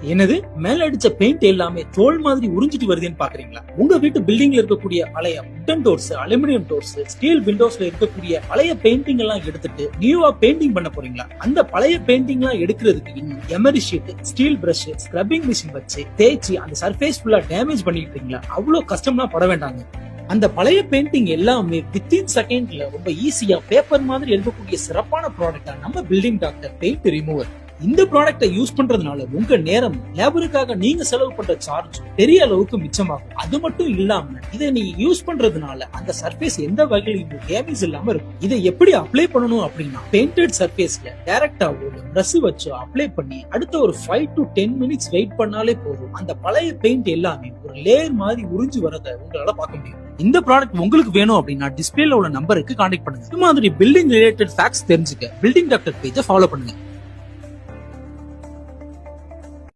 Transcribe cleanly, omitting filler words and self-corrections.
என்னது மேல அடிச்ச பெயிண்ட் எல்லாமே தோல் மாதிரி உறிஞ்சிட்டு வருதுன்னு பாக்குறீங்களா? உங்க வீட்டு பில்டிங்ல இருக்கக்கூடிய பழைய wooden doors, aluminium doors, steel விண்டோஸ்ல இருக்கக்கூடிய பழைய பெயிண்டிங் எல்லாம் எடுத்துட்டு நியூவா பெயிண்டிங் பண்ண போறீங்களா? அந்த பழைய பெயிண்டிங் எல்லாம் எடுக்கிறதுக்கு இன்னும் emery sheet, steel brush, scrubbing machine வச்சு தேய்ச்சி அந்த சர்ஃபேஸ் ஃபுல்லா டேமேஜ் பண்ணிட்டீங்களா? அவ்வளவு கஷ்டம்லாம் பட வேண்டாங்க. அந்த பழைய பெயிண்டிங் எல்லாமே வித்தின் செகண்ட்ல ரொம்ப ஈஸியா பேப்பர் மாதிரி எழுதக்கூடிய சிறப்பான ப்ராடக்டா நம்ம பில்டிங் டாக்டர் பெயிண்ட் ரிமூவர். இந்த ப்ராடக்ட்டை யூஸ் பண்றதுனால உங்க நேரம், லேபருக்காக நீங்க செலவு பண்ற சார்ஜ் பெரிய அளவுக்கு மிச்சமாகும். அது மட்டும் இல்லாம இதை நீங்க யூஸ் பண்றதுனால அந்த சர்ஃபேஸ் எந்த வகையிலும் டேமேஜ் இல்லாம இருக்கும். இதை எப்படி அப்ளை பண்ணணும் அப்படின்னா, பெயிண்டட் சர்ஃபேஸ்ல டைரக்டா ஒரு பிரஷ் வச்சு அப்ளை பண்ணி அடுத்த ஒரு 5 to 10 மினிட்ஸ் வெயிட் பண்ணாலே போதும். அந்த பழைய பெயிண்ட் எல்லாமே ஒரு லேயர் மாதிரி உறிஞ்சு வரதை உங்களால பார்க்க முடியும். இந்த ப்ராடக்ட் உங்களுக்கு வேணும் அப்படின்னா டிஸ்பிளேல உள்ள நம்பருக்கு கான்டாக்ட் பண்ணுங்க. இது மாதிரி பில்டிங் ரிலேட்டட் ஃபேக்ட்ஸ் தெரிஞ்சுக்க பில்டிங் டாக்டர் பேஜை ஃபாலோ பண்ணுங்க.